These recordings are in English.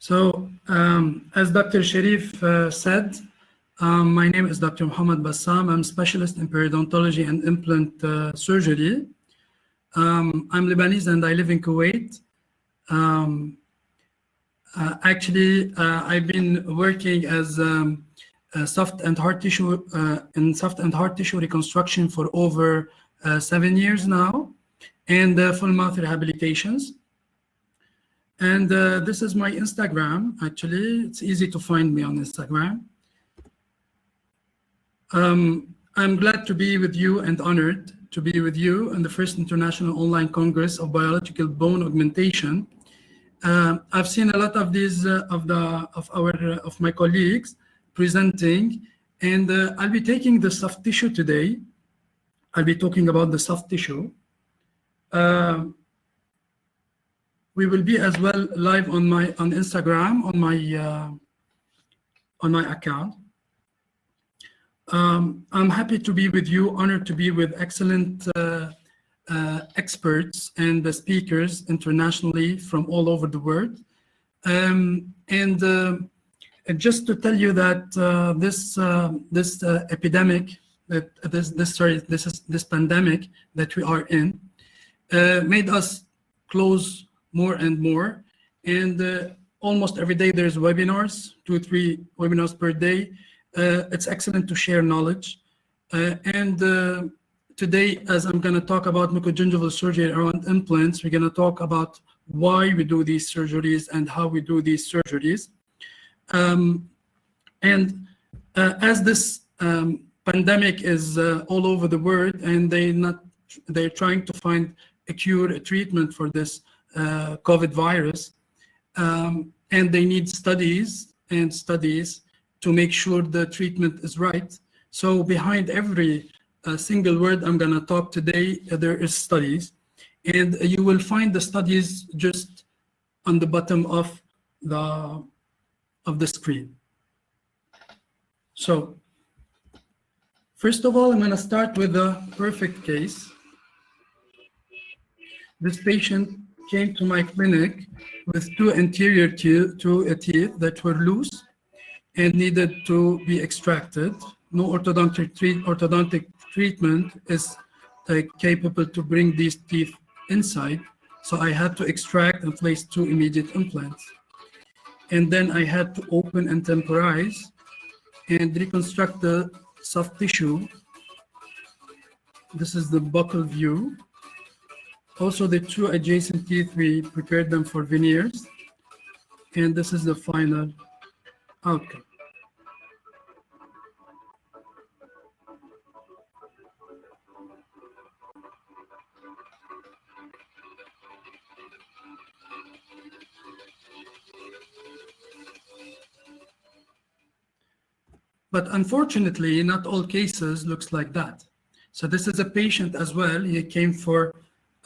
So, as Dr. Sharif said, my name is Dr. Mohamad Bassam. I'm a specialist in periodontology and implant surgery. I'm Lebanese and I live in Kuwait. I've been working as soft and hard tissue reconstruction for over 7 years now, and full mouth rehabilitations. And this is my Instagram. Actually, it's easy to find me on Instagram. I'm glad to be with you and honored to be with you in the first International Online Congress of Biological Bone Augmentation. I've seen a lot of these of my colleagues presenting, and I'll be taking the soft tissue today. I'll be talking about the soft tissue. We will be as well live on Instagram on my account. I'm happy to be with you, honored to be with excellent experts and the speakers internationally from all over the world. Just to tell you that this epidemic, this pandemic that we are in, made us close more and more, and almost every day there's webinars, 2-3 webinars per day. It's excellent to share knowledge. Today, as I'm going to talk about mucogingival surgery around implants, we're going to talk about why we do these surgeries and how we do these surgeries. As this pandemic is all over the world, and they're trying to find a cure, a treatment for this COVID virus, and they need studies to make sure the treatment is right. So behind every single word I'm going to talk today, there is studies, and you will find the studies just on the bottom of the screen. So first of all, I'm going to start with a perfect case. This patient came to my clinic with two anterior teeth that were loose and needed to be extracted. No orthodontic treatment is capable to bring these teeth inside, so I had to extract and place 2 immediate implants. And then I had to open and temporize and reconstruct the soft tissue. This is the buccal view. Also, the 2 adjacent teeth, we prepared them for veneers, and this is the final outcome. But unfortunately, not all cases looks like that. So this is a patient as well. He came for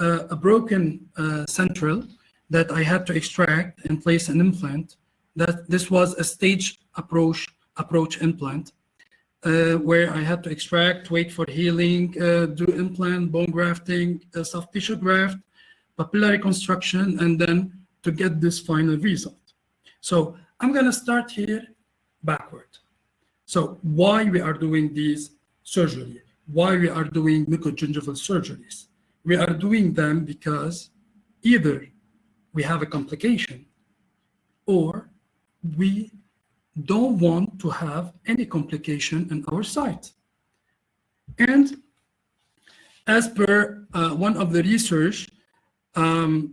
a broken central that I had to extract and place an implant. This was a stage approach implant where I had to extract, wait for healing, do implant, bone grafting, soft tissue graft, papilla reconstruction, and then to get this final result. So I'm going to start here backward. So why we are doing these surgery? Why we are doing mucogingival surgeries? We are doing them because either we have a complication or we don't want to have any complication in our site. And as per one of the research, the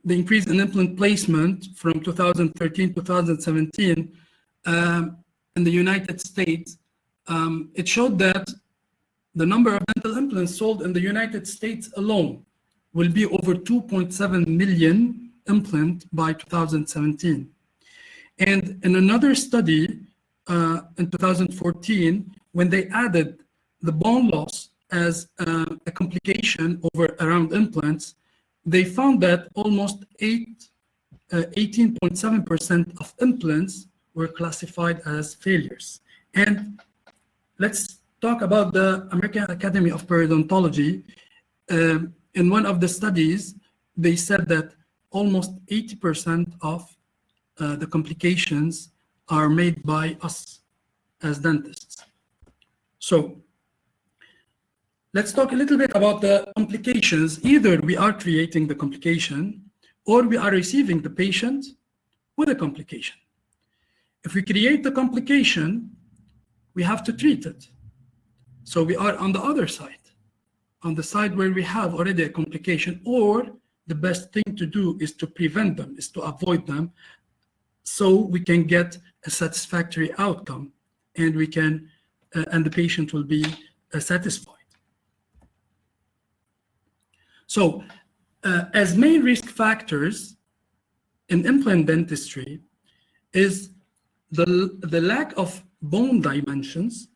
increase in implant placement from 2013 to 2017 in the United States, it showed that the number of dental implants sold in the United States alone will be over 2.7 million implants by 2017. And in another study in 2014, when they added the bone loss as a complication around implants, they found that almost 18.7% of implants were classified as failures. And let's talk about the American Academy of Periodontology. In one of the studies, they said that almost 80% of the complications are made by us as dentists. So let's talk a little bit about the complications. Either we are creating the complication or we are receiving the patient with a complication. If we create the complication, we have to treat it. So we are on the other side, on the side where we have already a complication, or the best thing to do is to prevent them, is to avoid them, so we can get a satisfactory outcome and we can, and the patient will be satisfied. So as main risk factors in implant dentistry is the lack of bone dimensions,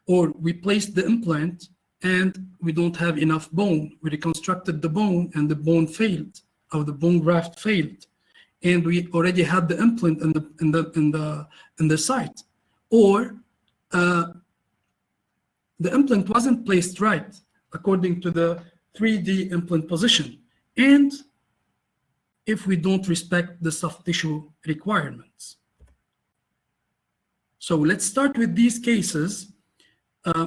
or we placed the implant and we don't have enough bone. We reconstructed the bone and the bone failed, or the bone graft failed, and we already had the implant in the site, or the implant wasn't placed right according to the 3D implant position, and if we don't respect the soft tissue requirements. So let's start with these cases.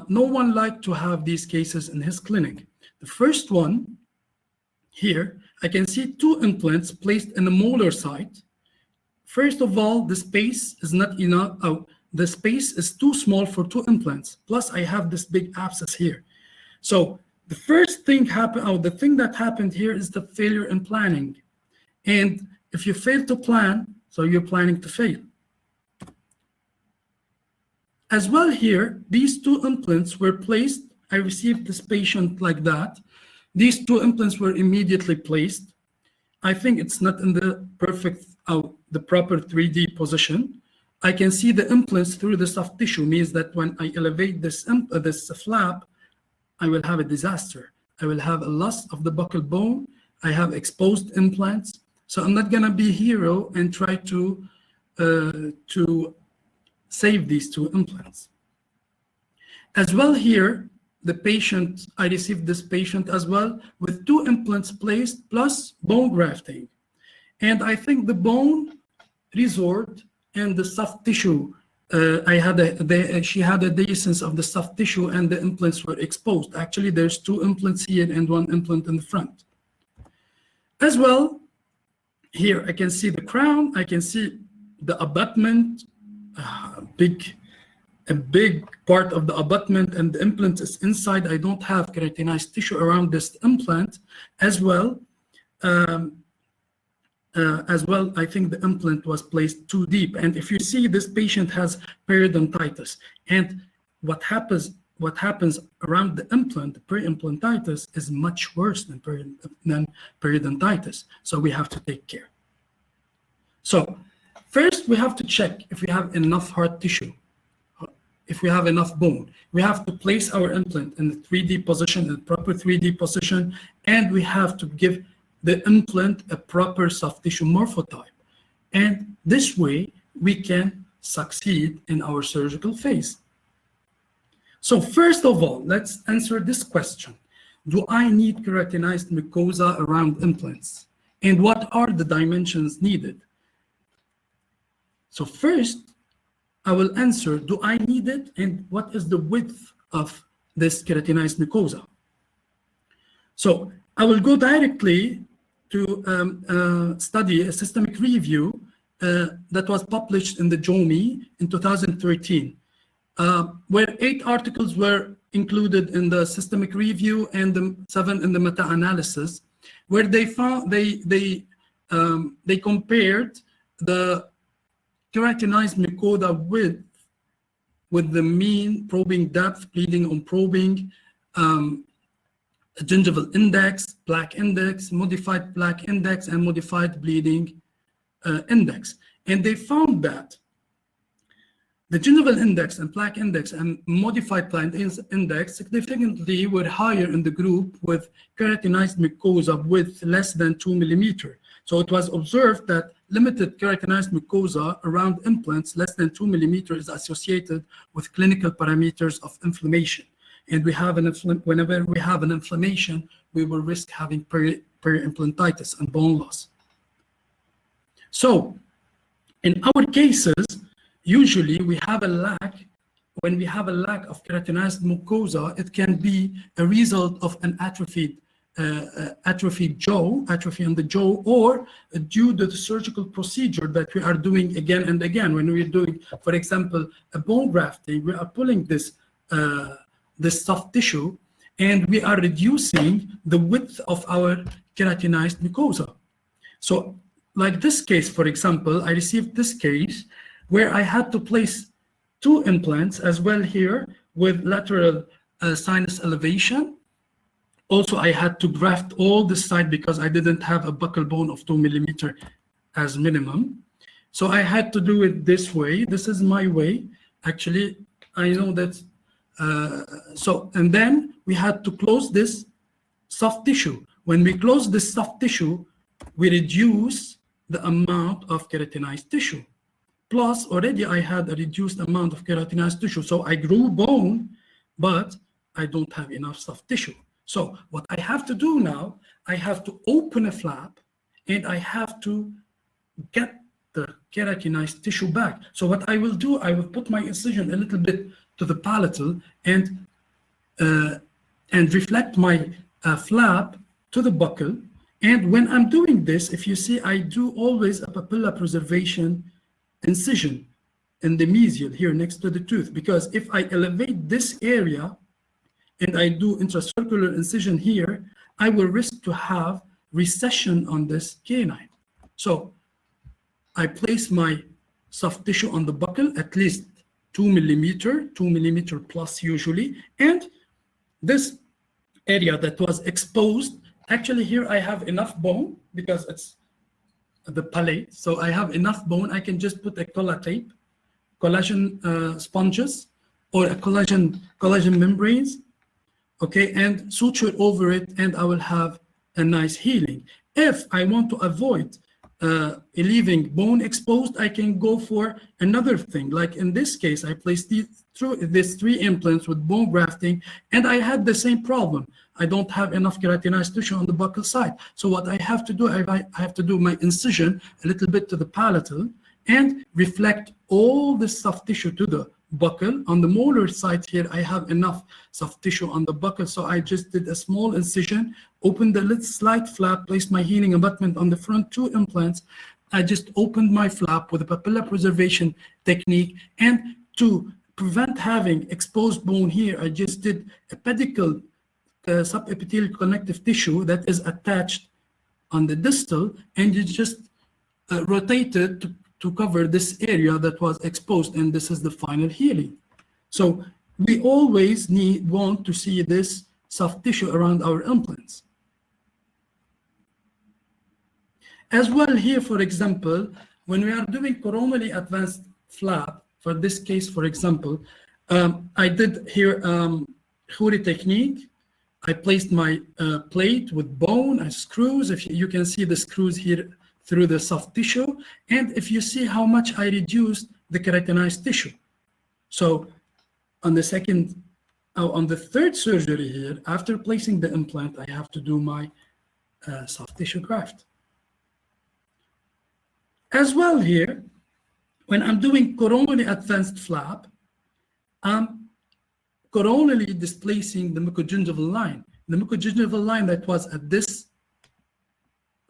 No one liked to have these cases in his clinic. The first one here, I can see 2 implants placed in the molar site. First of all, the space is not enough. The space is too small for 2 implants. Plus, I have this big abscess here. So the first thing happened, the thing that happened here is the failure in planning. And if you fail to plan, so you're planning to fail. As well here, these 2 implants were placed. I received this patient like that. These 2 implants were immediately placed. I think it's not in the perfect, the proper 3D position. I can see the implants through the soft tissue, means that when I elevate this flap, I will have a disaster. I will have a loss of the buccal bone. I have exposed implants. So I'm not gonna be a hero and try to save these 2 implants. As well here, the patient, I received this patient as well with 2 implants placed plus bone grafting. And I think the bone resorbed and the soft tissue, she had a dehiscence of the soft tissue and the implants were exposed. Actually, there's 2 implants here and 1 implant in the front. As well, here I can see the crown, I can see the abutment, a big part of the abutment, and the implant is inside. I don't have keratinized tissue around this implant. As well, I think the implant was placed too deep. And if you see, this patient has periodontitis, and what happens around the implant, the peri-implantitis, is much worse than periodontitis. So we have to take care. So first, we have to check if we have enough hard tissue, if we have enough bone. We have to place our implant in the 3D position, in the proper 3D position, and we have to give the implant a proper soft tissue morphotype. And this way, we can succeed in our surgical phase. So first of all, let's answer this question. Do I need keratinized mucosa around implants? And what are the dimensions needed? So first, I will answer, do I need it? And what is the width of this keratinized mucosa? So I will go directly to study a systemic review that was published in the JOMI in 2013, where 8 articles were included in the systemic review and 7 in the meta-analysis, where they found they compared the keratinized mucosa width with the mean probing depth, bleeding on probing, gingival index, plaque index, modified plaque index, and modified bleeding index. And they found that the gingival index and plaque index and modified plaque index significantly were higher in the group with keratinized mucosa width less than 2 millimeters. So it was observed that limited keratinized mucosa around implants less than 2 millimeters is associated with clinical parameters of inflammation. And we have whenever we have an inflammation, we will risk having peri-implantitis and bone loss. So In our cases, usually we have a lack. When we have a lack of keratinized mucosa, it can be a result of an atrophied jaw, atrophy on the jaw, or due to the surgical procedure that we are doing again and again. When we're doing, for example, a bone grafting, we are pulling this soft tissue, and we are reducing the width of our keratinized mucosa. So like this case, for example, I received this case where I had to place 2 implants as well here with lateral sinus elevation. Also, I had to graft all this side because I didn't have a buccal bone of 2 millimeter as minimum. So I had to do it this way. This is my way. Actually, I know that. And then we had to close this soft tissue. When we close this soft tissue, we reduce the amount of keratinized tissue. Plus, already I had a reduced amount of keratinized tissue. So I grew bone, but I don't have enough soft tissue. So what I have to do now, I have to open a flap, and I have to get the keratinized tissue back. So what I will do, I will put my incision a little bit to the palatal and reflect my flap to the buccal. And when I'm doing this, if you see, I do always a papilla preservation incision in the mesial here next to the tooth, because if I elevate this area and I do intracircular incision here, I will risk to have recession on this canine. So I place my soft tissue on the buccal, at least 2 millimeter plus usually, and this area that was exposed, actually here I have enough bone because it's the palate, so I have enough bone. I can just put a collagen sponges or a collagen membranes, okay, and suture over it, and I will have a nice healing. If I want to avoid leaving bone exposed, I can go for another thing. Like in this case, I placed these 3 implants with bone grafting, and I had the same problem. I don't have enough keratinized tissue on the buccal side. So what I have to do, I have to do my incision a little bit to the palatal and reflect all this soft tissue to the buccal. On the molar side here, I have enough soft tissue on the buccal, so I just did a small incision, opened the little slight flap, placed my healing abutment on the front 2 implants. I just opened my flap with a papilla preservation technique, and to prevent having exposed bone here, I just did a pedicle subepithelial connective tissue that is attached on the distal, and you just rotate it to cover this area that was exposed, and this is the final healing. So we always want to see this soft tissue around our implants. As well here, for example, when we are doing coronally advanced flap, for this case, for example, I did here Khoury technique. I placed my plate with bone and screws. If you can see the screws here through the soft tissue, and if you see how much I reduced the keratinized tissue. So on the 3rd surgery here, after placing the implant, I have to do my soft tissue graft. As well here, when I'm doing coronally advanced flap, I'm coronally displacing the mucogingival line. The mucogingival line that was at this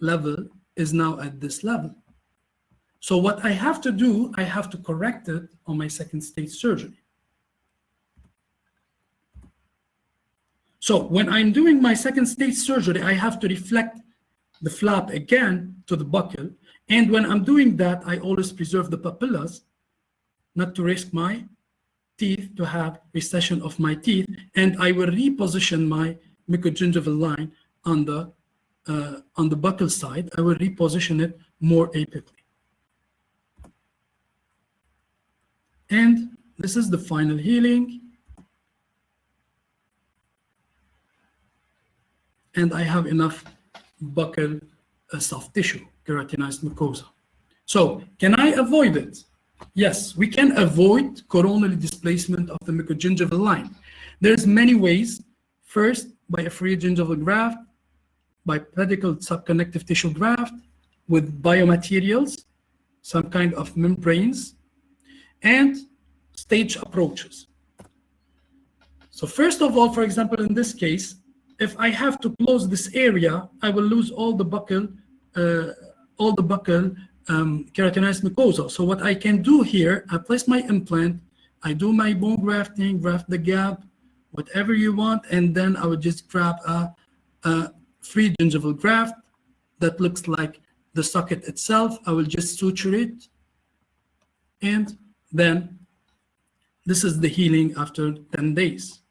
level is now at this level. So what I have to do, I have to correct it on my 2nd stage surgery. So when I'm doing my 2nd stage surgery, I have to reflect the flap again to the buccal. And when I'm doing that, I always preserve the papillas, not to risk my teeth to have recession of my teeth, and I will reposition my mucogingival line on the buccal side. I will reposition it more apically. And this is the final healing. And I have enough buccal soft tissue, keratinized mucosa. So can I avoid it? Yes, we can avoid coronally displacement of the mucogingival line. There's many ways. First, by a free gingival graft, by pedicle subconnective tissue graft with biomaterials, some kind of membranes, and stage approaches. So first of all, for example, in this case, if I have to close this area, I will lose all the buccal keratinized mucosa. So what I can do here, I place my implant, I do my bone grafting, graft the gap, whatever you want, and then I would just grab a free gingival graft that looks like the socket itself. I will just suture it, and then this is the healing after 10 days.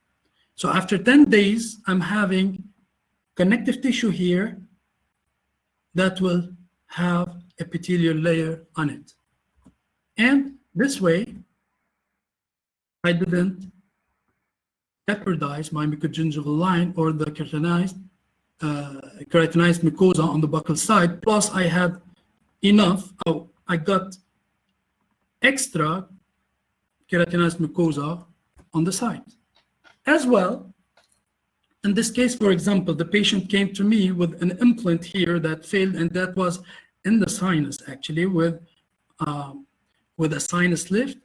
So after 10 days, I'm having connective tissue here that will have epithelial layer on it. And this way, I didn't jeopardize my mucogingival line or the keratinized mucosa on the buccal side. Plus, I had enough, I got extra keratinized mucosa on the side. As well, in this case, for example, the patient came to me with an implant here that failed, and that was in the sinus, actually, with a sinus lift.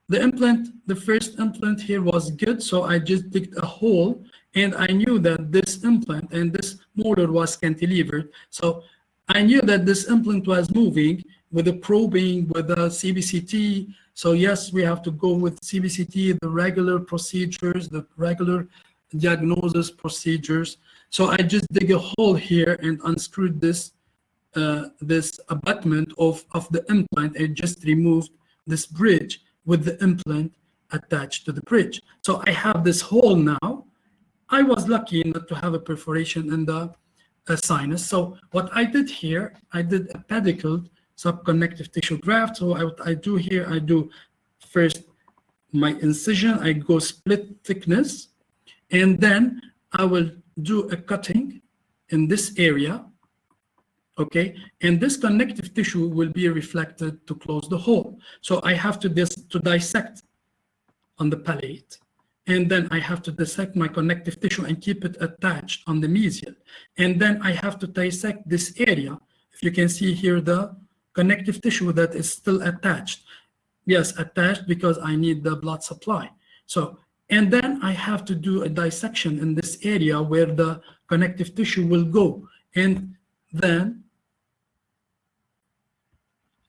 The implant, the first implant here was good, so I just digged a hole, and I knew that this implant and this molar was cantilevered. So I knew that this implant was moving with the probing, with the CBCT. So yes, we have to go with CBCT, the regular procedures, the regular diagnosis procedures. So I just dig a hole here and unscrewed this abutment of the implant, and just removed this bridge with the implant attached to the bridge. So I have this hole now. I was lucky not to have a perforation in the sinus. So what I did here, I did a pedicled subconnective tissue graft. So what I do here, I do first my incision, I go split thickness, and then I will do a cutting in this area, okay? And this connective tissue will be reflected to close the hole. So I have to dissect on the palate, and then I have to dissect my connective tissue and keep it attached on the mesial. And then I have to dissect this area. If you can see here, the connective tissue that is still attached. Yes, attached because I need the blood supply. So, and then I have to do a dissection in this area where the connective tissue will go. And then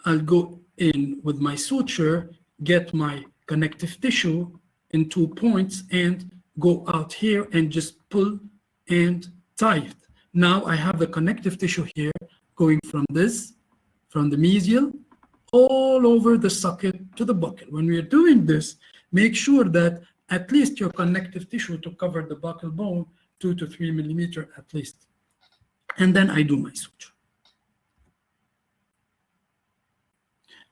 I'll go in with my suture, get my connective tissue in 2 points, and go out here and just pull and tie it. Now I have the connective tissue here going from the mesial all over the socket to the buccal. When we are doing this, make sure that at least your connective tissue to cover the buccal bone 2 to 3 millimeter at least. And then I do my suture.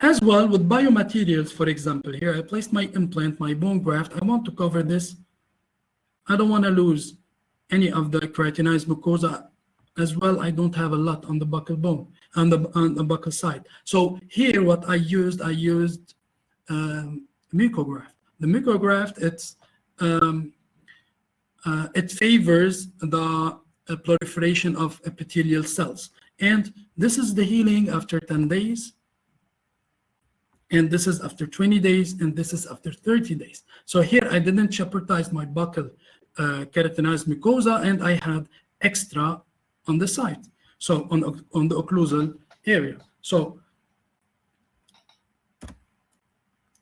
As well with biomaterials, for example, here I placed my implant, my bone graft. I want to cover this. I don't want to lose any of the keratinized mucosa. As well, I don't have a lot on the buccal bone, on the buccal side. So here, what I used Mucograft. The Mucograft, it favors the proliferation of epithelial cells, and this is the healing after 10 days, and this is after 20 days, and this is after 30 days. So here, I didn't jeopardize my buccal keratinized mucosa, and I had extra on the side, so on the occlusal area. So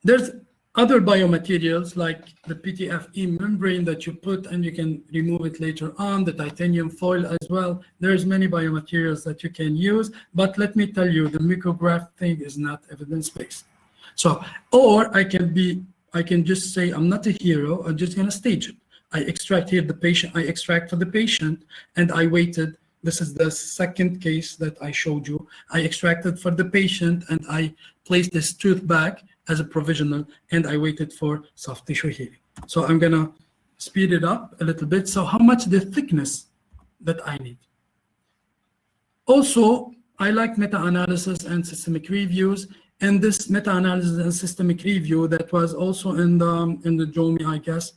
there's other biomaterials like the PTFE membrane that you put and you can remove it later on, the titanium foil as well. There's many biomaterials that you can use, but let me tell you, the Mucograft thing is not evidence-based. So, or I can just say, I'm not a hero, I'm just gonna stage it. I extract here the patient, I extract for the patient, and I waited. This is the second case that I showed you. I extracted for the patient and I placed this tooth back as a provisional, and I waited for soft tissue healing. So I'm gonna speed it up a little bit. So how much the thickness that I need. Also, I like meta-analysis and systemic reviews, and this meta-analysis and systemic review that was also in the JOMI, I guess.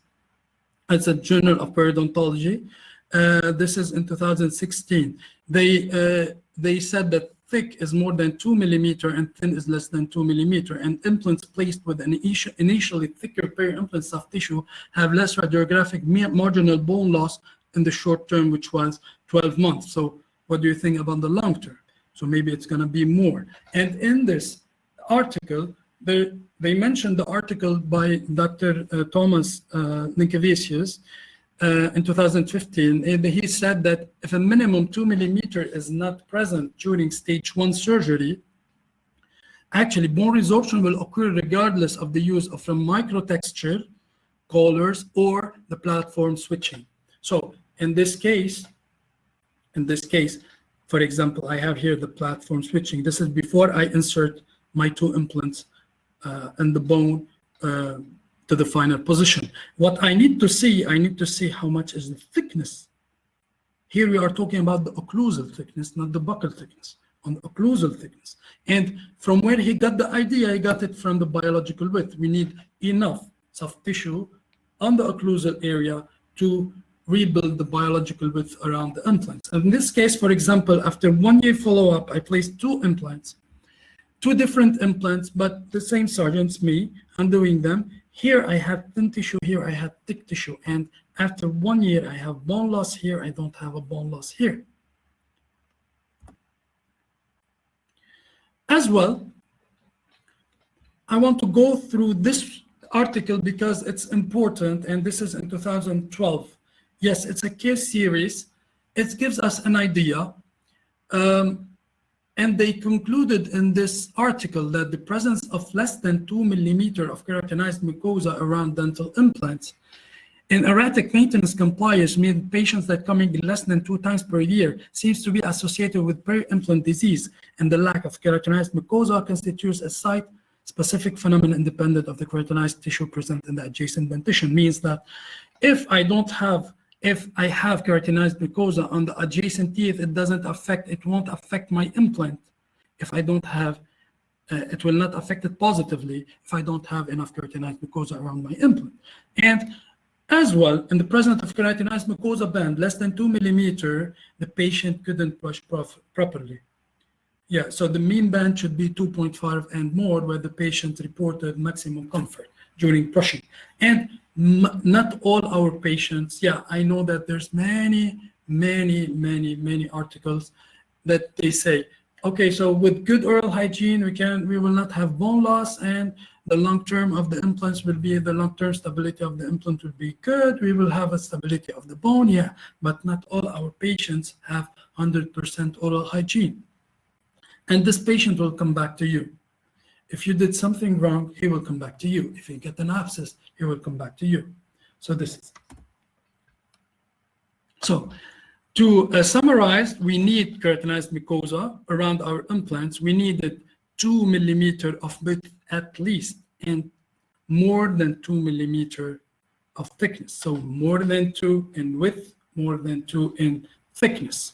It's a Journal of Periodontology. This is in 2016. They said that thick is more than 2 millimeter and thin is less than 2 millimeter. And implants placed with an initially thicker peri-implant soft tissue have less radiographic marginal bone loss in the short term, which was 12 months. So what do you think about the long term? So maybe it's going to be more. And in this article, they mentioned the article by Dr. Thomas Ninkevicius in 2015, and he said that if a minimum 2 millimeter is not present during stage 1 surgery, actually bone resorption will occur regardless of the use of a microtexture, collars, or the platform switching. So in this case, for example, I have here the platform switching. This is before I insert my 2 implants in the bone to the final position. What I need to see how much is the thickness. Here we are talking about the occlusal thickness, not the buccal thickness, on the occlusal thickness. And from where he got the idea, he got it from the biological width. We need enough soft tissue on the occlusal area to rebuild the biological width around the implants. In this case, for example, after 1 year follow-up, I placed 2 implants, 2 different implants, but the same surgeons, me, I'm doing them. Here I have thin tissue, here I have thick tissue, and after 1 year I have bone loss here, I don't have a bone loss here. As well, I want to go through this article because it's important, and this is in 2012. Yes, it's a case series. It gives us an idea. And they concluded in this article that the presence of less than 2 millimeter of keratinized mucosa around dental implants in erratic maintenance compliance, meaning patients that coming less than 2 times per year, seems to be associated with peri-implant disease, and the lack of keratinized mucosa constitutes a site-specific phenomenon independent of the keratinized tissue present in the adjacent dentition. Means that if I have keratinized mucosa on the adjacent teeth, it won't affect my implant. If I don't have, it will not affect it positively if I don't have enough keratinized mucosa around my implant. And as well, in the presence of keratinized mucosa band less than 2 millimeter, the patient couldn't brush properly. Yeah, so the mean band should be 2.5 and more, where the patient reported maximum comfort during brushing. And not all our patients, yeah, I know that there's many articles that they say, okay, so with good oral hygiene, we will not have bone loss, and the long term of the implants will be, the long-term stability of the implant will be good. We will have a stability of the bone, yeah, but not all our patients have 100% oral hygiene. And this patient will come back to you. If you did something wrong, he will come back to you. If you get an abscess, he will come back to you. So this is. So to summarize, we need keratinized mucosa around our implants. We needed 2 millimeter of width at least, and more than 2 millimeter of thickness. So more than 2 in width, more than 2 in thickness.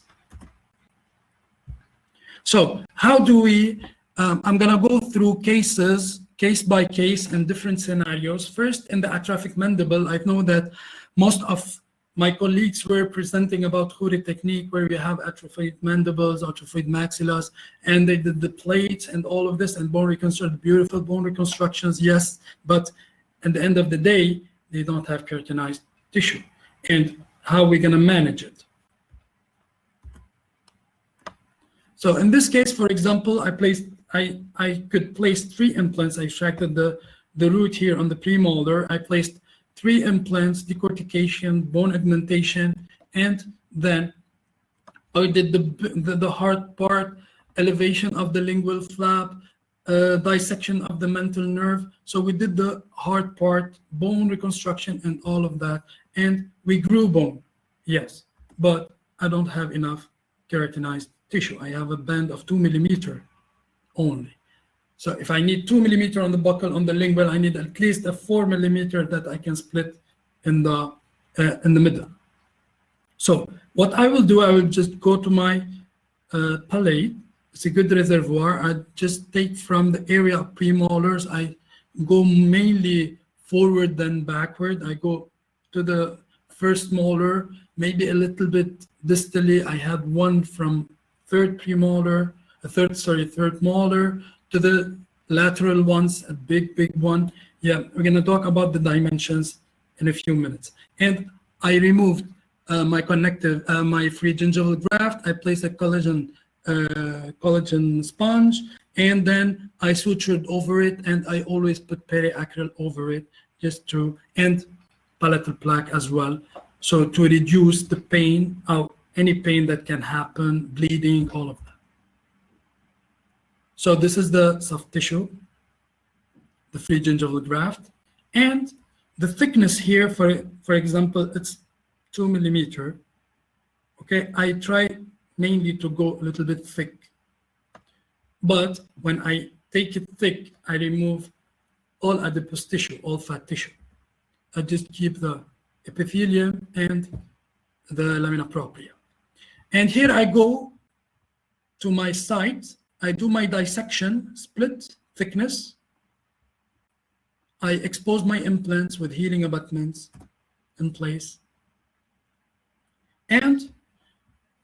So how do we, I'm going to go through cases, case by case, in different scenarios. First, in the atrophic mandible, I know that most of my colleagues were presenting about Khoury technique, where we have atrophied mandibles, atrophied maxillas, and they did the plates and all of this, and bone reconstruction, beautiful bone reconstructions, yes, but at the end of the day, they don't have keratinized tissue. And how are we going to manage it? So in this case, for example, I could place 3 implants. I extracted the root here on the premolar. I placed 3 implants, decortication, bone augmentation, and then I did the hard part, elevation of the lingual flap, dissection of the mental nerve. So we did the hard part, bone reconstruction, and all of that. And we grew bone, yes, but I don't have enough keratinized tissue. I have a band of 2 millimeter only. So if I need 2 millimeter on the buccal, on the lingual, I need at least a 4 millimeter that I can split in the middle. So what I will do, I will just go to my palate. It's a good reservoir. I just take from the area of premolars. I go mainly forward then backward. I go to the first molar, maybe a little bit distally. I had one from third premolar, third molar, to the lateral ones, a big one. Yeah, we're gonna talk about the dimensions in a few minutes. And I removed my connective, my free gingival graft. I placed a collagen sponge, and then I sutured over it, and I always put periacryl over it just to, and palatal plaque as well, so to reduce the pain, any pain that can happen, bleeding, all of that. So this is the soft tissue, the free gingival graft, and the thickness here, for example, it's 2 millimeter. Okay, I try mainly to go a little bit thick, but when I take it thick, I remove all adipose tissue, all fat tissue. I just keep the epithelium and the lamina propria. And here I go to my site. I do my dissection, split thickness. I expose my implants with healing abutments in place. And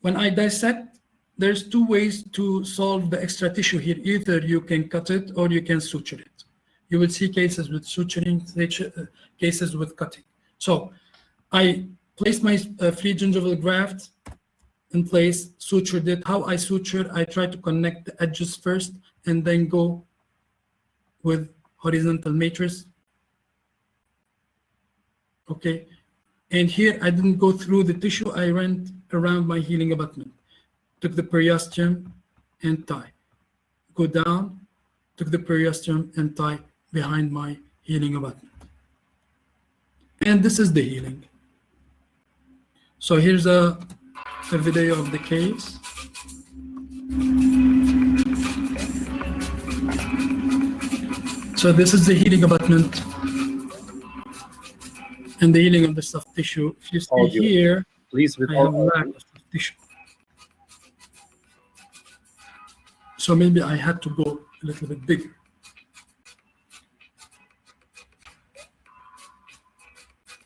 when I dissect, there's two ways to solve the extra tissue here. Either you can cut it or you can suture it. You will see cases with suturing, cases with cutting. So I placed my free gingival graft in place, sutured it. How I suture, I try to connect the edges first and then go with horizontal matrix. Okay, and here I didn't go through the tissue, I went around my healing abutment. Took the periosteum and tie. Go down, took the periosteum and tie behind my healing abutment. And this is the healing. So here's a video of the case. So this is the healing abutment and the healing of the soft tissue. If you see here, please, with I have a lack of soft tissue. So maybe I had to go a little bit bigger.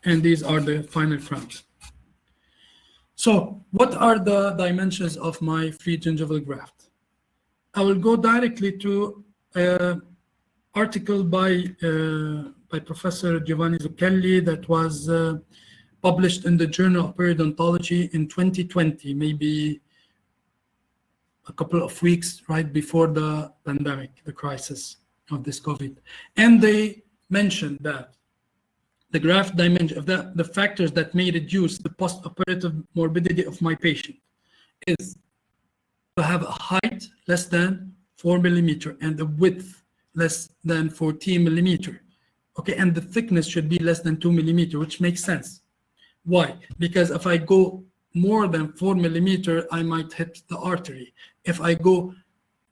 And these are the final crowns. So what are the dimensions of my free gingival graft? I will go directly to an article by Professor Giovanni Zucchelli that was published in the Journal of Periodontology in 2020, maybe a couple of weeks right before the pandemic, the crisis of this COVID. And they mentioned that the graft dimension of the factors that may reduce the post-operative morbidity of my patient is to have a height less than 4 millimeter and a width less than 14 millimeter. Okay, and the thickness should be less than 2 millimeter, which makes sense. Why? Because if I go more than 4 millimeter, I might hit the artery. If I go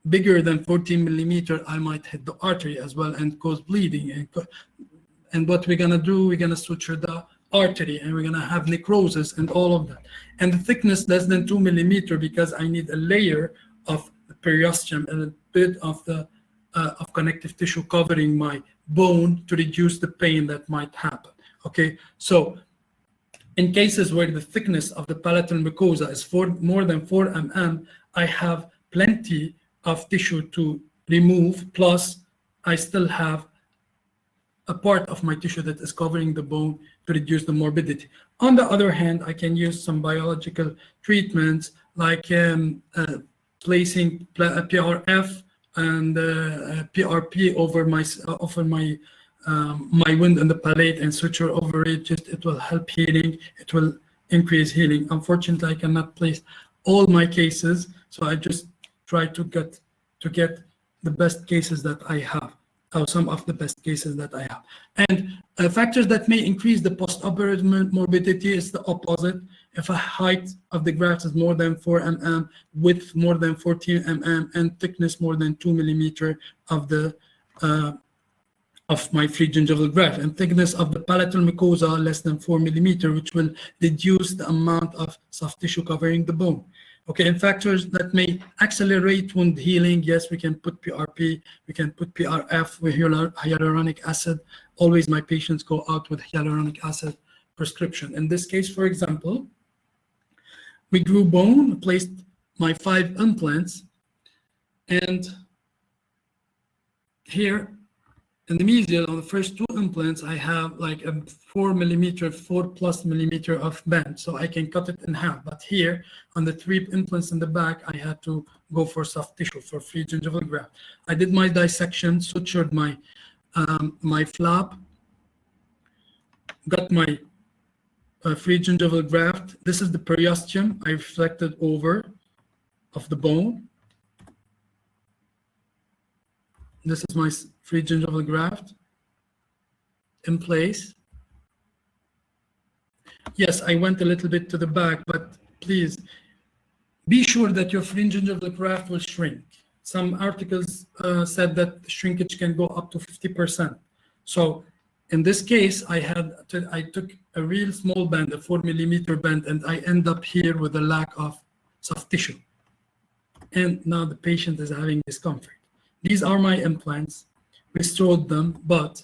bigger than 14 millimeter, I might hit the artery as well and cause bleeding. And what we're gonna do, we're gonna suture the artery and we're gonna have necrosis and all of that. And the thickness less than 2 millimeter because I need a layer of the periosteum and a bit of the of connective tissue covering my bone to reduce the pain that might happen. Okay, so in cases where the thickness of the palatal mucosa is more than 4 mm, I have plenty of tissue to remove, plus I still have a part of my tissue that is covering the bone to reduce the morbidity. On the other hand, I can use some biological treatments like placing PRF and PRP over my my wound in the palate and suture over it. It will help healing. It will increase healing. Unfortunately, I cannot place all my cases, so I just try to get the best cases that I have, or some of the best cases that I have. And factors that may increase the post-operative morbidity is the opposite. If a height of the graft is more than 4 mm, width more than 14 mm, and thickness more than 2 millimeter of the of my free gingival graft, and thickness of the palatal mucosa less than 4 millimeter, which will reduce the amount of soft tissue covering the bone. Okay, and factors that may accelerate wound healing, yes, we can put PRP, we can put PRF with hyaluronic acid. Always my patients go out with hyaluronic acid prescription. In this case, for example, we grew bone, placed my 5 implants, And here in the medial, on the first two implants, I have like a 4 plus millimeter of bend, so I can cut it in half. But here on the 3 implants in the back, I had to go for soft tissue for free gingival graft. I did my dissection, sutured my my flap, got my free gingival graft. This is the periosteum I reflected over of the bone. This is my free gingival graft in place. Yes, I went a little bit to the back, but please be sure that your free gingival graft will shrink. Some articles said that shrinkage can go up to 50%. So in this case, I took a real small bend, a 4 millimeter bend, and I end up here with a lack of soft tissue. And now the patient is having discomfort. These are my implants. We stored them, but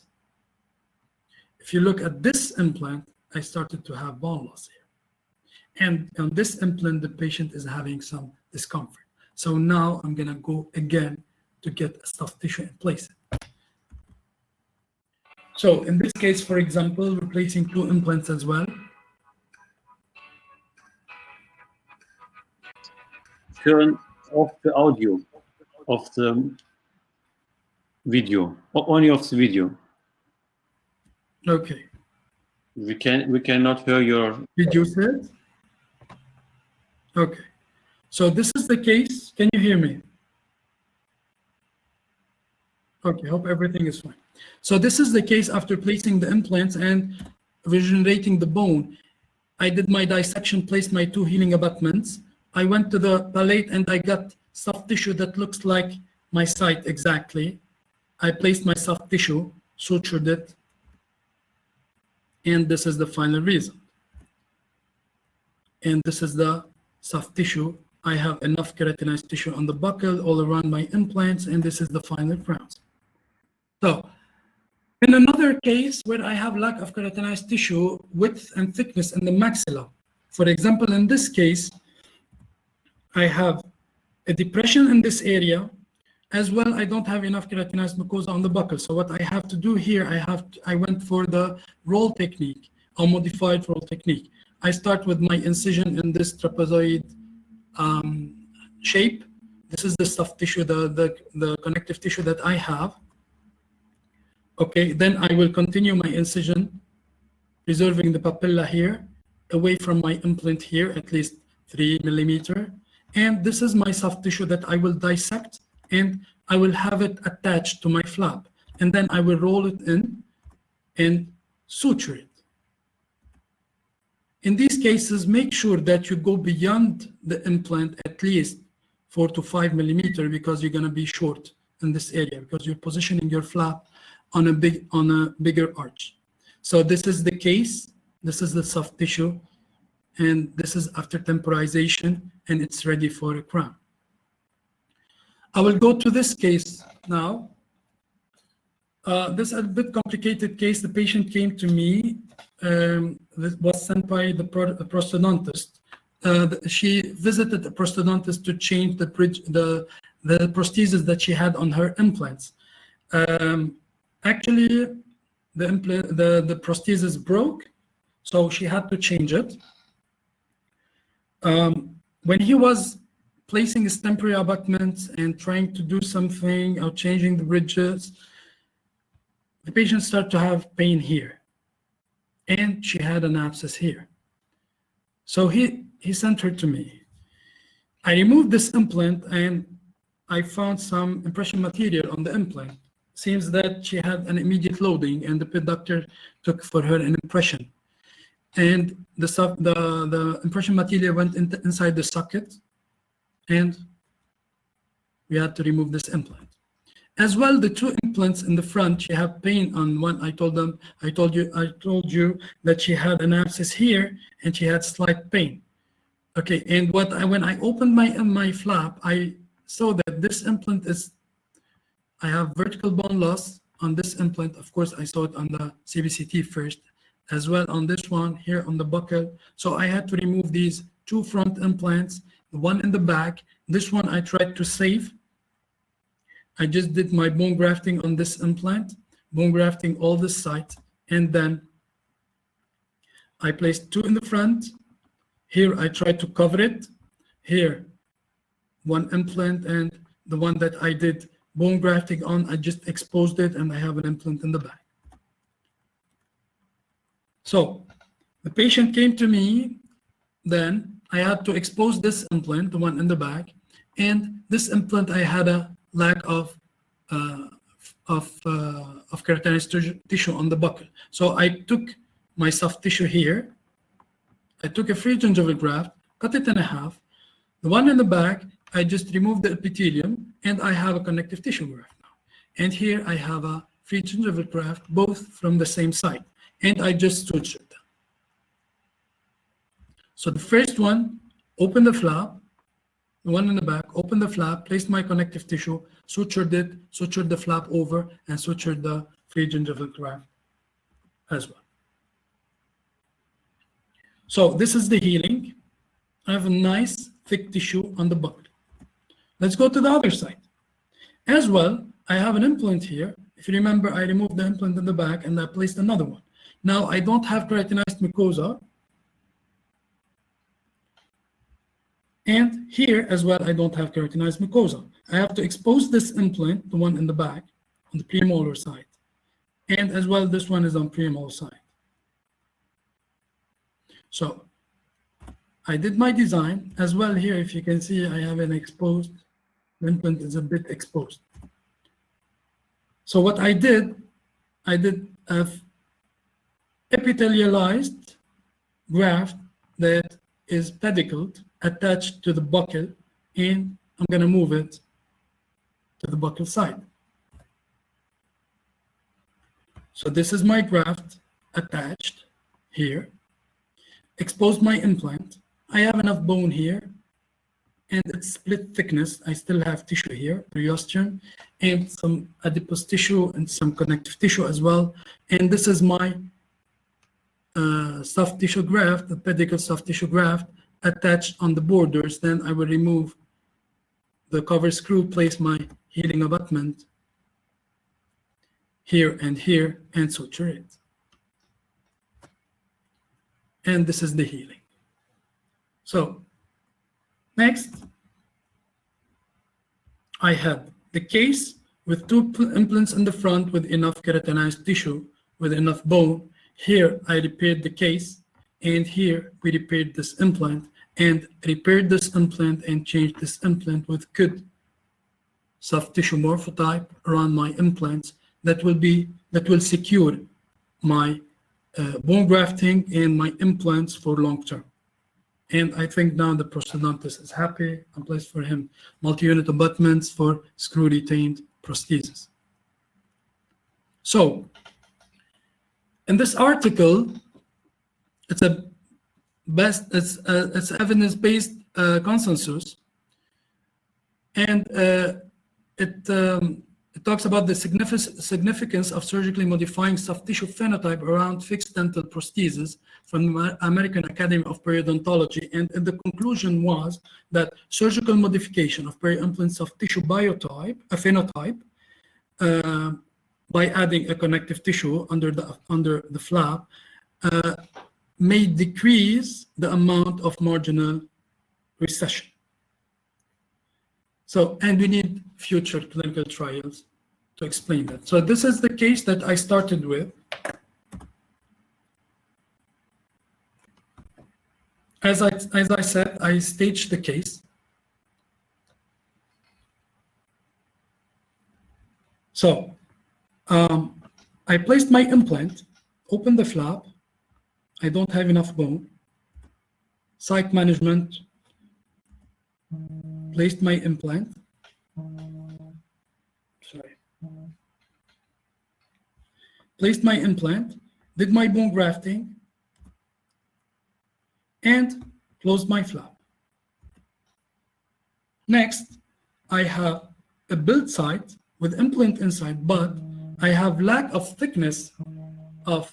if you look at this implant, I started to have bone loss here. And on this implant, the patient is having some discomfort. So now I'm gonna go again to get a soft tissue in place. So in this case, for example, replacing 2 implants as well. Turn off the audio of the video, only of the video. Okay. We cannot hear your video set. Okay. So this is the case. Can you hear me? Okay, hope everything is fine. So this is the case after placing the implants and regenerating the bone. I did my dissection, placed my 2 healing abutments. I went to the palate and I got soft tissue that looks like my site exactly. I placed my soft tissue, sutured it, and this is the final result. And this is the soft tissue. I have enough keratinized tissue on the buccal all around my implants, and this is the final crowns. So in another case where I have lack of keratinized tissue, width and thickness in the maxilla, for example, in this case, I have a depression in this area. As well, I don't have enough keratinized mucosa on the buccal. So what I have to do here, I went for the roll technique, or modified roll technique. I start with my incision in this trapezoid shape. This is the soft tissue, the connective tissue that I have. Okay, then I will continue my incision, preserving the papilla here, away from my implant here, at least 3 millimeter. And this is my soft tissue that I will dissect, and I will have it attached to my flap. And then I will roll it in and suture it. In these cases, make sure that you go beyond the implant at least 4 to 5 millimeter, because you're going to be short in this area, because you're positioning your flap on a bigger arch. So this is the case. This is the soft tissue, and this is after temporization, and it's ready for a crown. I will go to this case now. This is a bit complicated case. The patient came to me, was sent by the prosthodontist. She visited the prosthodontist to change the prosthesis that she had on her implants. Actually, the prosthesis broke, so she had to change it. When he was placing his temporary abutments and trying to do something or changing the bridges, the patient started to have pain here, and she had an abscess here. So he sent her to me. I removed this implant, and I found some impression material on the implant. Seems that she had an immediate loading, and the doctor took for her an impression. And the impression material went inside the socket, and we had to remove this implant. As well, the 2 implants in the front, she had pain on one. I told you that she had an abscess here, and she had slight pain. Okay, and when I opened my flap, I saw that this implant I have vertical bone loss on this implant. Of course, I saw it on the CBCT first, as well on this one here on the buccal. So I had to remove these 2 front implants, the one in the back. This one I tried to save, I just did my bone grafting on this implant, bone grafting all this site, and then I placed 2 in the front. Here I tried to cover it. Here, 1 implant, and the one that I did bone grafting on, I just exposed it, and I have an implant in the back. So the patient came to me, then I had to expose this implant, the one in the back, and this implant I had a lack of keratinized tissue on the buccal. So I took my soft tissue here, I took a free gingival graft, cut it in half. The one in the back, I just removed the epithelium, and I have a connective tissue graft now. And here I have a free gingival graft, both from the same site, and I just sutured them. So the first one, open the flap, the one in the back, open the flap, placed my connective tissue, sutured it, sutured the flap over, and sutured the free gingival graft as well. So this is the healing. I have a nice thick tissue on the buccal. Let's go to the other side. As well, I have an implant here. If you remember, I removed the implant in the back and I placed another one. Now I don't have keratinized mucosa. And here as well, I don't have keratinized mucosa. I have to expose this implant, the one in the back, on the premolar side. And as well, this one is on premolar side. So I did my design as well here. If you can see, I have an exposed, the implant is a bit exposed. So what I did have epithelialized graft that is pedicled, attached to the buccal, and I'm going to move it to the buccal side. So this is my graft attached here. Exposed my implant. I have enough bone here, and it's split thickness. I still have tissue here, periosteum, and some adipose tissue and some connective tissue as well. And this is my soft tissue graft, the pedicle soft tissue graft, attached on the borders. Then I will remove the cover screw, place my healing abutment here, and suture it. And this is the healing. So next, I had the case with 2 implants in the front with enough keratinized tissue, with enough bone. Here I repaired the case, and here we repaired this implant, and repaired this implant and changed this implant with good soft tissue morphotype around my implants that will secure my bone grafting and my implants for long term. And I think now the prosthodontist is happy. I placed for him multi-unit abutments for screw retained prosthesis. So in this article, it's evidence-based consensus, and it talks about the significance of surgically modifying soft tissue phenotype around fixed dental prosthesis from the American Academy of Periodontology. And the conclusion was that surgical modification of peri-implant soft tissue phenotype by adding a connective tissue under the flap may decrease the amount of marginal recession. So, and we need future clinical trials to explain that. So this is the case that I started with. As I said, I staged the case. So I placed my implant, opened the flap. I don't have enough bone. Site management. Placed my implant. Placed my implant, did my bone grafting, and closed my flap. Next, I have a build site with implant inside, but I have lack of thickness of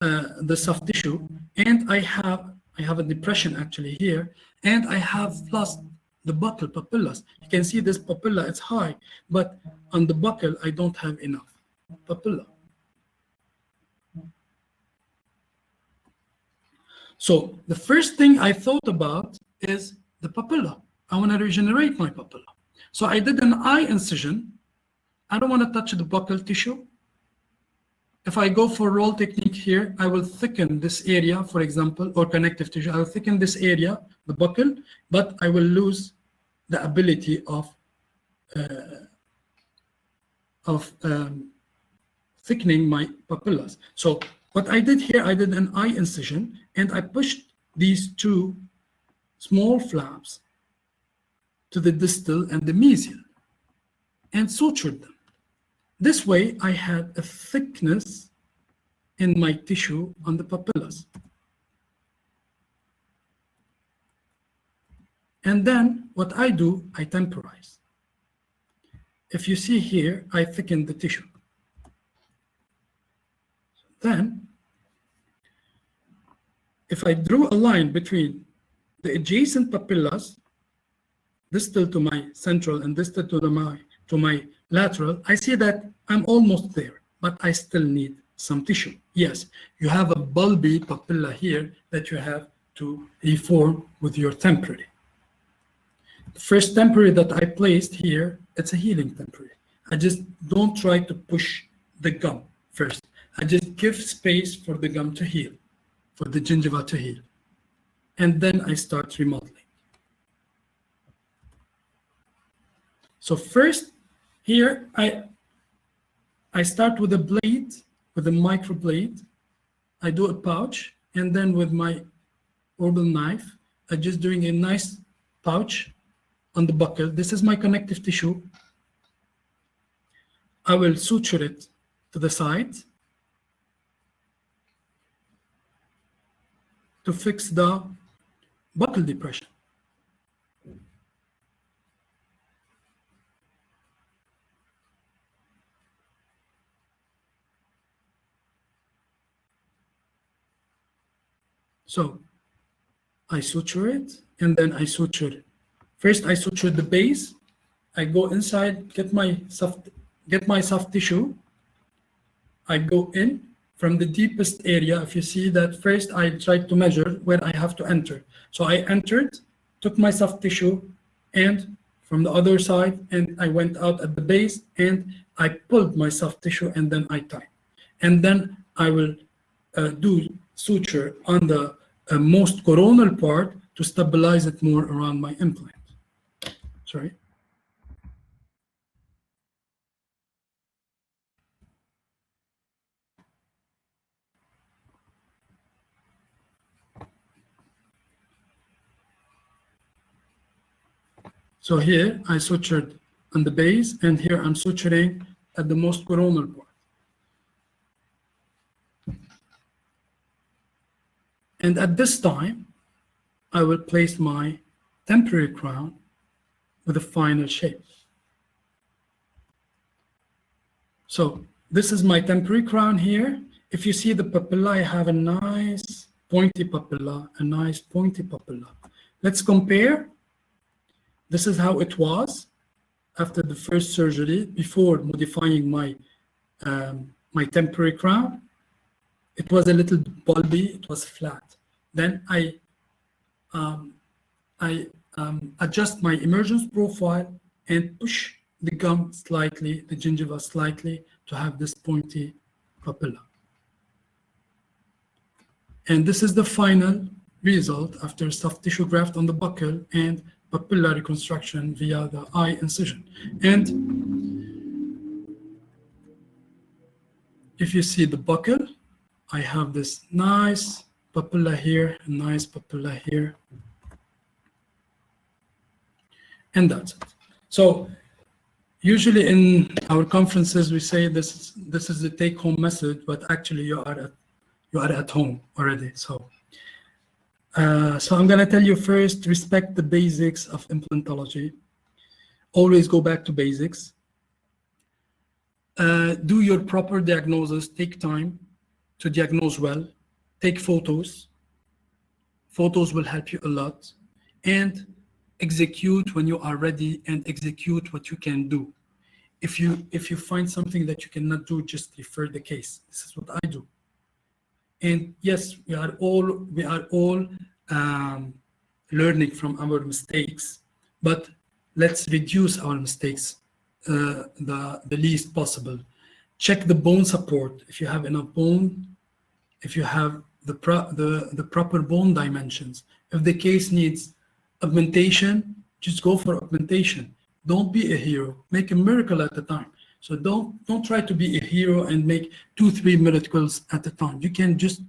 the soft tissue, and I have a depression actually here, and I have plus the buccal papillas. You can see this papilla, it's high, but on the buccal, I don't have enough papilla. So the first thing I thought about is the papilla. I want to regenerate my papilla. So I did an eye incision. I don't want to touch the buccal tissue. If I go for roll technique here, I will thicken this area, for example, or connective tissue. I will thicken this area, the buccal, but I will lose the ability of thickening my papillas. So what I did here, I did an eye incision, and I pushed these two small flaps to the distal and the mesial and sutured them. This way, I had a thickness in my tissue on the papillas. And then what I do, I temporize. If you see here, I thicken the tissue. Then, if I drew a line between the adjacent papillas, distal to my central and distal to my lateral, I see that I'm almost there, but I still need some tissue. Yes, you have a bulby papilla here that you have to reform with your temporary. The first temporary that I placed here, it's a healing temporary. I just don't try to push the gum first. I just give space for the gum to heal, for the gingiva to heal. And then I start remodeling. So first, here I start with a blade, with a microblade. I do a pouch, and then with my orbital knife, I'm just doing a nice pouch on the buccal. This is my connective tissue. I will suture it to the side to fix the buccal depression. So I suture it, and then I suture it. First, I suture the base. I go inside, get my soft tissue. I go in from the deepest area. If you see that, first I tried to measure where I have to enter. So I entered, took my soft tissue, and from the other side, and I went out at the base, and I pulled my soft tissue, and then I tied. And then I will do suture on the most coronal part to stabilize it more around my implant. Sorry. So here I sutured on the base, and here I'm suturing at the most coronal part. And at this time, I will place my temporary crown with a final shape. So this is my temporary crown here. If you see the papilla, I have a nice pointy papilla, a nice pointy papilla. Let's compare. This is how it was after the first surgery, before modifying my my temporary crown. It was a little bulby, it was flat. Then I adjust my emergence profile and push the gum slightly, the gingiva slightly, to have this pointy papilla. And this is the final result after soft tissue graft on the buccal and papilla reconstruction via the eye incision. And if you see the buccal, I have this nice papilla here, a nice papilla here. And that's it. So usually in our conferences, we say this is the take-home message, but actually you are at home already. So I'm going to tell you first, respect the basics of implantology. Always go back to basics. Do your proper diagnosis. Take time to diagnose well. Take photos. Photos will help you a lot. And execute when you are ready and execute what you can do. If you find something that you cannot do, just refer the case. This is what I do. And yes, we are all learning from our mistakes, but let's reduce our mistakes the least possible. Check the bone support. If you have enough bone, if you have the proper bone dimensions. If the case needs augmentation, just go for augmentation. Don't be a hero. Make a miracle at a time. So don't try to be a hero and make 2-3 miracles at a time. You can just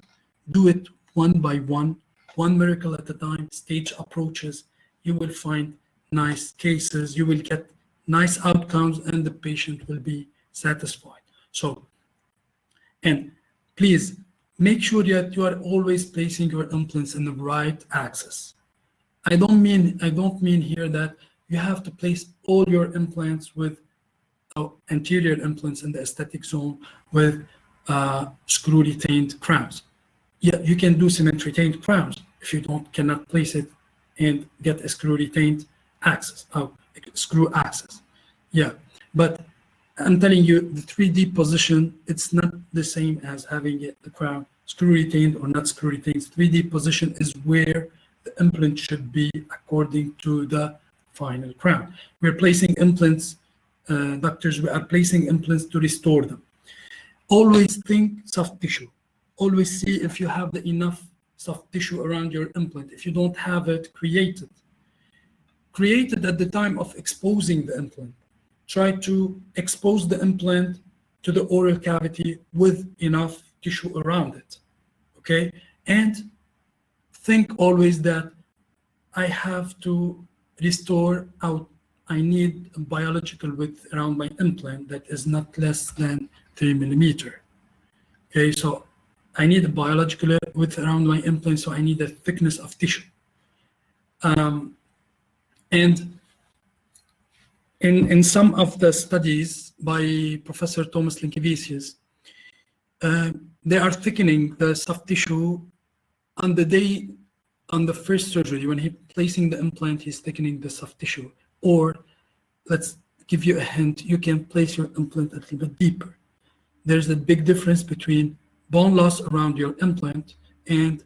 do it one by one miracle at a time, stage approaches. You will find nice cases, you will get nice outcomes, and the patient will be satisfied. So, and please make sure that you are always placing your implants in the right axis. I don't mean here that you have to place all your implants with anterior implants in the aesthetic zone with screw retained crowns. Yeah, you can do cement retained crowns if you cannot place it and get a screw retained axis, screw axis. Yeah, but I'm telling you, the 3D position, it's not the same as having the crown screw retained or not screw retained. 3D position is where the implant should be according to the final crown. We're placing implants, doctors, we are placing implants to restore them. Always think soft tissue. Always see if you have enough soft tissue around your implant. If you don't have it, create it. Create it at the time of exposing the implant. Try to expose the implant to the oral cavity with enough tissue around it, okay? And think always that I have to restore out, I need a biological width around my implant that is not less than 3 millimeter. Okay, so I need a biological width around my implant, so I need a thickness of tissue. And in some of the studies by Professor Thomas Linkevicius, they are thickening the soft tissue on the first surgery. When he's placing the implant, he's thickening the soft tissue. Or let's give you a hint, you can place your implant a little bit deeper. There's a big difference between bone loss around your implant and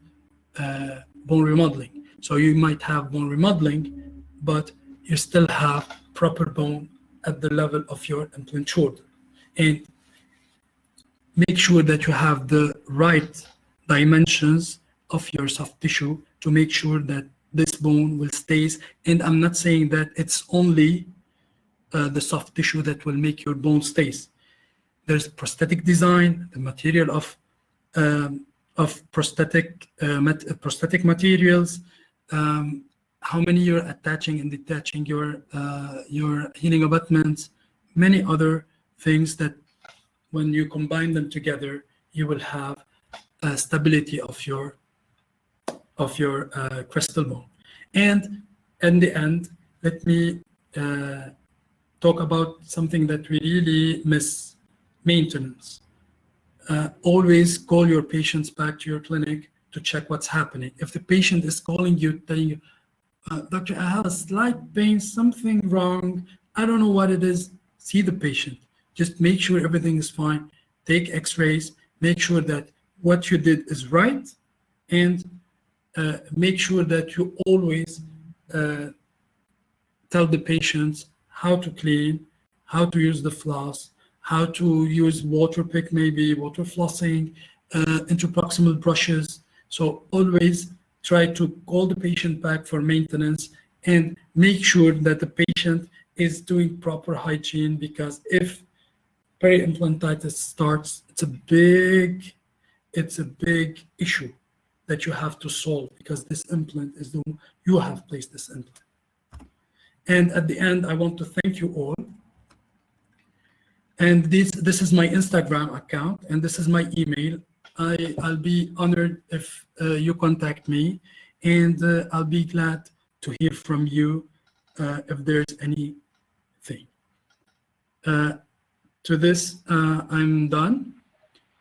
bone remodeling. So you might have bone remodeling, but you still have proper bone at the level of your implant shoulder. And make sure that you have the right dimensions of your soft tissue to make sure that this bone will stay. And I'm not saying that it's only the soft tissue that will make your bone stays. There's prosthetic design, the material of prosthetic materials, how many you're attaching and detaching your healing abutments, many other things that when you combine them together, you will have a stability of your crystal bone. And in the end, let me talk about something that we really miss: maintenance. Always call your patients back to your clinic to check what's happening. If the patient is calling you, telling you, Doctor, I have a slight pain, something wrong, I don't know what it is, see the patient. Just make sure everything is fine. Take x-rays, make sure that what you did is right, and make sure that you always tell the patients how to clean, how to use the floss, how to use water pick, maybe water flossing, interproximal brushes. So always try to call the patient back for maintenance and make sure that the patient is doing proper hygiene, because if peri-implantitis starts, it's a big issue that you have to solve, because this implant is the one you have placed this implant. And at the end, I want to thank you all. And this is my Instagram account, and this is my email. I'll be honored if you contact me, and I'll be glad to hear from you if there's anything. To this, I'm done.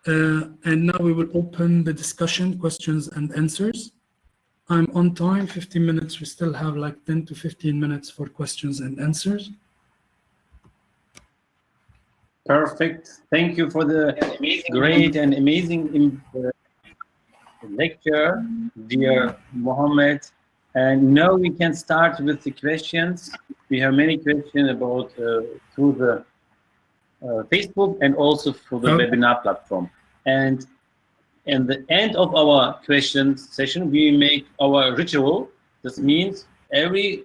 And now we will open the discussion, questions and answers. I'm on time, 15 minutes. We still have like 10 to 15 minutes for questions and answers. Perfect. Thank you for the great and amazing lecture, dear Mohamad. And now we can start with the questions. We have many questions about through the Facebook and also through the webinar platform. And at the end of our question session, we make our ritual. This means every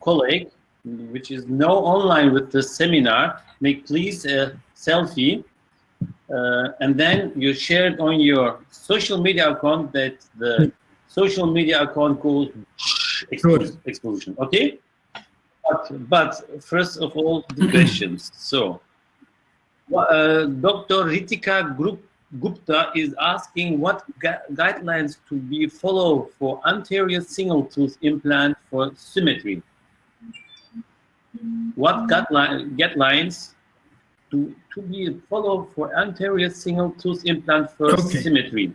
colleague, which is now online with the seminar, make please a selfie, and then you share it on your social media account. That the social media account called Explosion. Okay, but first of all, the questions. So, Dr. Ritika Gupta is asking what guidelines to be followed for anterior single tooth implant for symmetry. What guidelines to be followed for anterior single tooth implant for symmetry?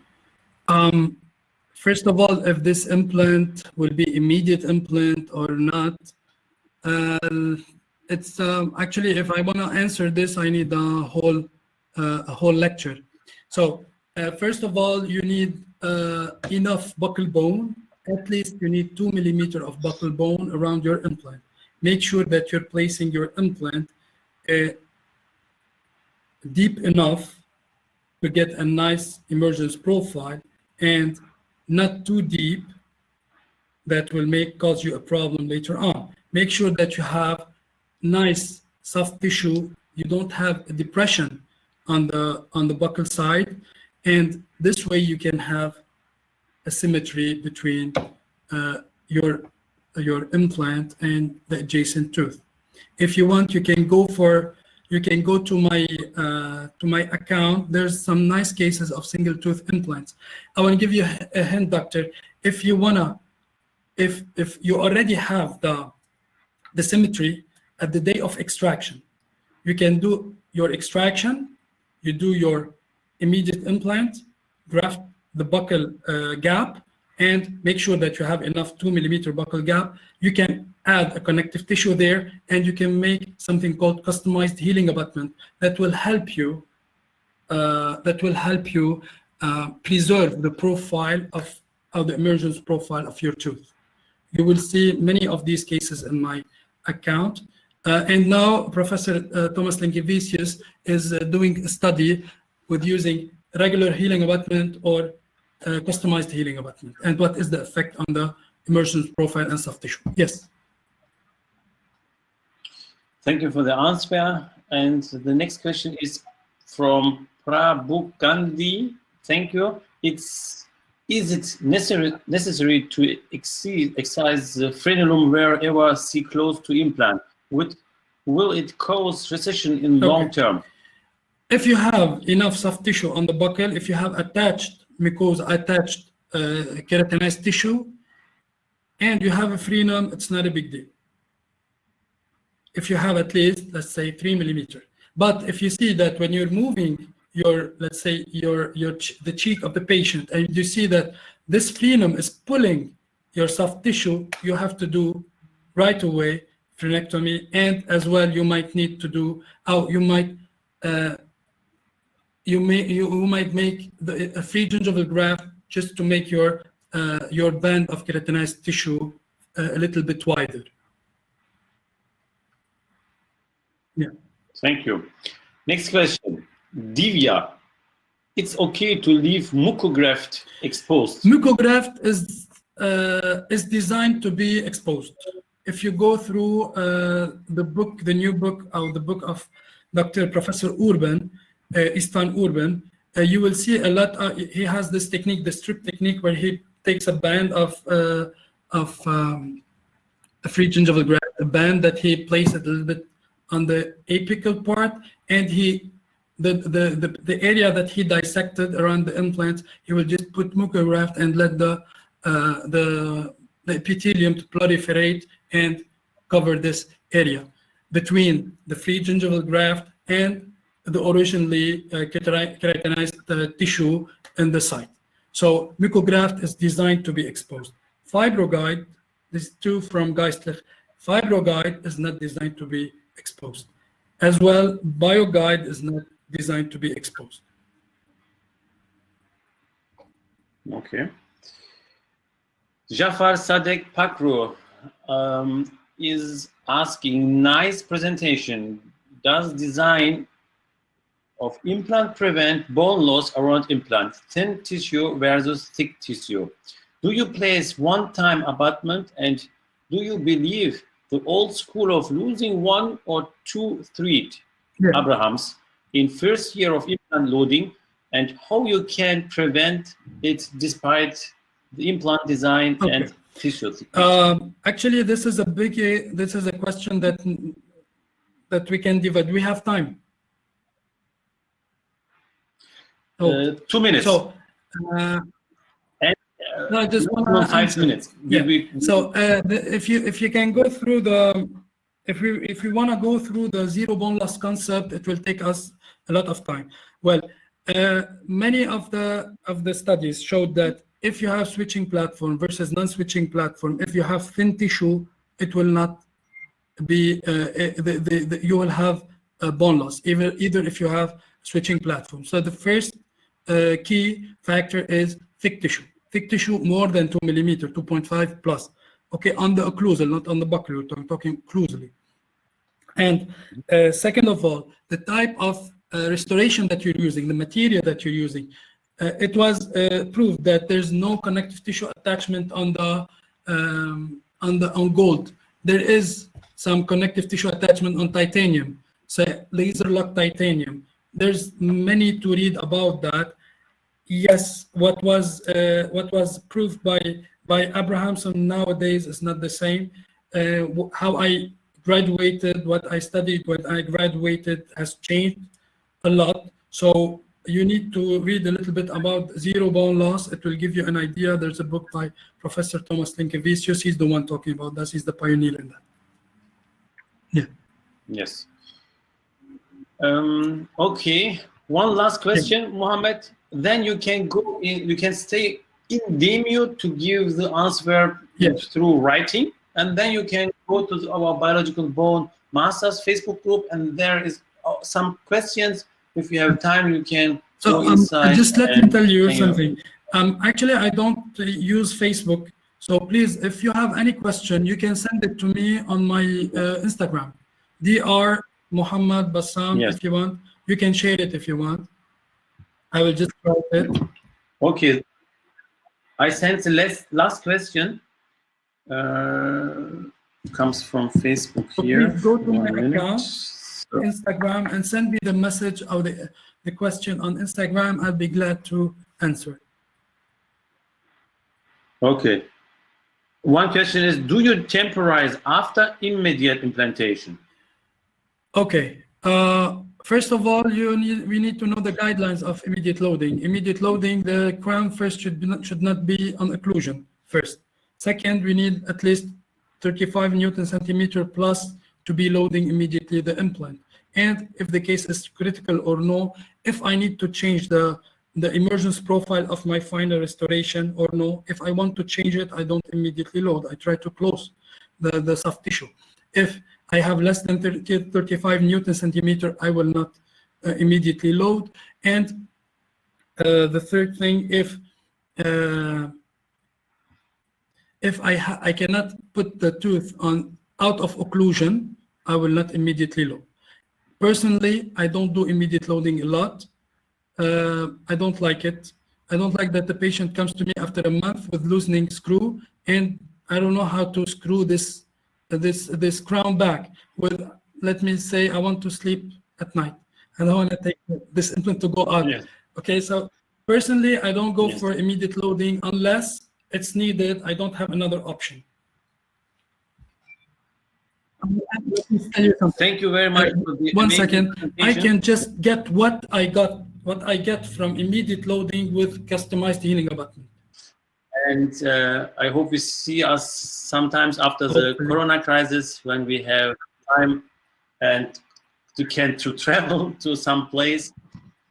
First of all, if this implant will be immediate implant or not, it's actually, if I want to answer this, I need a whole lecture. So first of all, you need enough buccal bone. At least you need 2 millimeters of buccal bone around your implant. Make sure that you're placing your implant deep enough to get a nice emergence profile, and not too deep that will cause you a problem later on. Make sure that you have nice soft tissue. You don't have a depression on the buccal side, and this way you can have a symmetry between your implant and the adjacent tooth. If you want, you can go to my account. There's some nice cases of single tooth implants. I want to give you a hint, doctor. If you already have the symmetry at the day of extraction, you can do your extraction, you do your immediate implant, graft the buccal gap, and make sure that you have enough 2 millimeter buccal gap. You can add a connective tissue there, and you can make something called customized healing abutment that will help you preserve the profile of the emergence profile of your tooth. You will see many of these cases in my account. And now Professor Thomas Linkevicius is doing a study with using regular healing abutment or customized healing abutment, and what is the effect on the emergence profile and soft tissue. Yes. Thank you for the answer. And the next question is from Prabhu Gandhi. Thank you. Is it necessary to excise the frenulum wherever see close to implant? Will it cause recession in long term? If you have enough soft tissue on the buccal, if you have attached mucosa, attached keratinized tissue, and you have a frenum, it's not a big deal. If you have at least, let's say, 3 millimeters. But if you see that when you're moving your, let's say, the cheek of the patient, and you see that this frenum is pulling your soft tissue, you have to do right away frenectomy, and as well you might need to do, you might make a free gingival graft just to make your band of keratinized tissue a little bit wider. Yeah. Thank you. Next question. Divya, it's okay to leave mucograft exposed? Mucograft is designed to be exposed. If you go through the new book, or the book of Professor Urban, Istan Urban, you will see a lot. He has this technique, the strip technique, where he takes a band of a free gingival graft, a band that he places a little bit on the apical part, and the area that he dissected around the implant, he will just put mucograft and let the epithelium to proliferate and cover this area between the free gingival graft and the originally keratinized tissue in the site. So mucograft is designed to be exposed. FibroGuide, this is 2 from Geistlich. FibroGuide is not designed to be exposed. As well, BioGuide is not designed to be exposed. Okay. Jafar Sadek Pakru is asking, nice presentation. Does design of implant prevent bone loss around implant, thin tissue versus thick tissue? Do you place one-time abutment, and do you believe the old school of losing 1 or 2 thread Abrahams in first year of implant loading, and how you can prevent it despite the implant design and tissue thickness? Actually, this is a big. This is a question that we can divide. We have time. 2 minutes. So, no, just 5 minutes. Yeah. So, if you can go through the, if we want to go through the zero bone loss concept, it will take us a lot of time. Well, many of the studies showed that if you have switching platform versus non-switching platform, if you have thin tissue, it will not be you will have a bone loss, either if you have switching platform. So the first key factor is thick tissue. Thick tissue more than 2 millimeter, 2.5 plus. Okay, on the occlusal, not on the buccal. We're talking occlusally. And second of all, the type of restoration that you're using, the material that you're using. It was proved that there's no connective tissue attachment on gold. There is some connective tissue attachment on titanium, say laser lock titanium. There's many to read about that. Yes, what was proved by Abrahamson nowadays is not the same. How I graduated, what I studied, what I graduated has changed a lot. So you need to read a little bit about zero bone loss. It will give you an idea. There's a book by Professor Thomas Linkevicius. He's the one talking about this. He's the pioneer in that. Yeah. Yes. Okay. One last question, Mohammed. Then you can go in. You can stay in demo to give the answer through writing, and then you can go to our biological bone masters Facebook group, and there is some questions. If you have time, you can go inside. Just let me tell you something. Actually, I don't use Facebook. So please, if you have any question, you can send it to me on my Instagram. Dr. Mohamad Bassam, if you want. You can share it if you want. I will just write it. Okay. I sent the last question. Comes from Facebook here. Please go to my account. Instagram and send me the message or the question on Instagram. I'll be glad to answer. Okay. One question is, do you temporize after immediate implantation? Okay. First of all, we need to know the guidelines of immediate loading. Immediate loading, the crown first should not be on occlusion first. Second, we need at least 35 Newton centimeter plus to be loading immediately the implant. And if the case is critical or no, if I need to change the emergence profile of my final restoration or no, if I want to change it, I don't immediately load. I try to close the soft tissue. If I have less than 35 Newton centimeter, I will not immediately load. And the third thing, if I cannot put the tooth out of occlusion, I will not immediately load. Personally, I don't do immediate loading a lot. I don't like it. I don't like that the patient comes to me after a month with loosening screw, and I don't know how to screw this crown back. With, let me say, I want to sleep at night. I don't want to take this implant to go out. Yes. Okay, so personally, I don't go for immediate loading unless it's needed. I don't have another option. Thank you very much. For the 1 second. I can just get what I get from immediate loading with customized healing abutment. And I hope we see us sometimes after the Corona crisis when we have time and to travel to some place.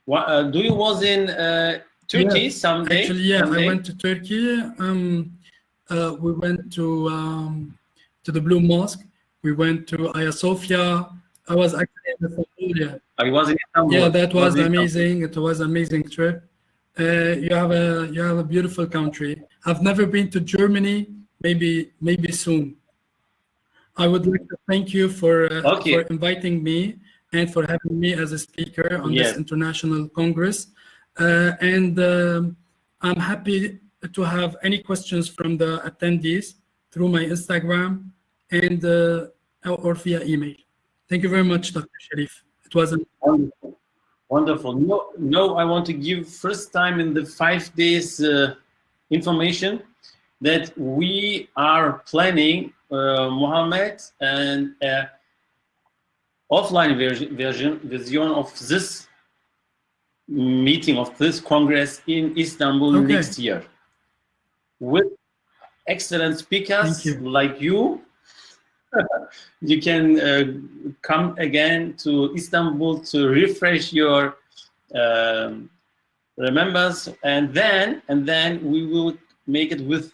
Do you was in Turkey someday? Actually, yeah, I went to Turkey. We went to the Blue Mosque. We went to Hagia Sophia. I was actually in Istanbul. Yeah. I was in Istanbul. Yeah, that was in amazing. It was an amazing trip. You have a beautiful country. I've never been to Germany. Maybe soon. I would like to thank you for inviting me and for having me as a speaker on this international congress. And I'm happy to have any questions from the attendees through my Instagram and or via email. Thank you very much, Dr. Sharif. It was wonderful. Wonderful. No, I want to give first time in the 5 days information that we are planning, Mohammed, and offline version of this meeting, of this Congress in Istanbul next year, with excellent speakers like you. You can come again to Istanbul to refresh your remembers, and then we will make it with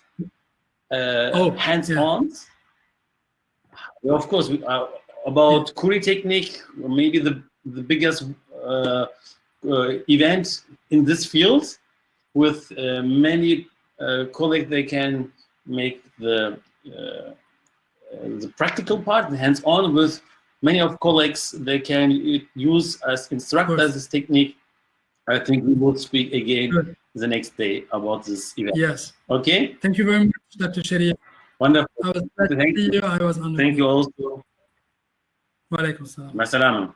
hands-on. Of course, about Curie technique, maybe the biggest event in this field, with many colleagues. They can make the practical part, the hands-on, with many of colleagues. They can use as instructors this technique. I think we will speak again the next day about this event. Yes. Okay. Thank you very much, Dr. Sharif. Wonderful. I was glad to see you. I was honored. Thank you also. Wa alaikum salam. Ma salama.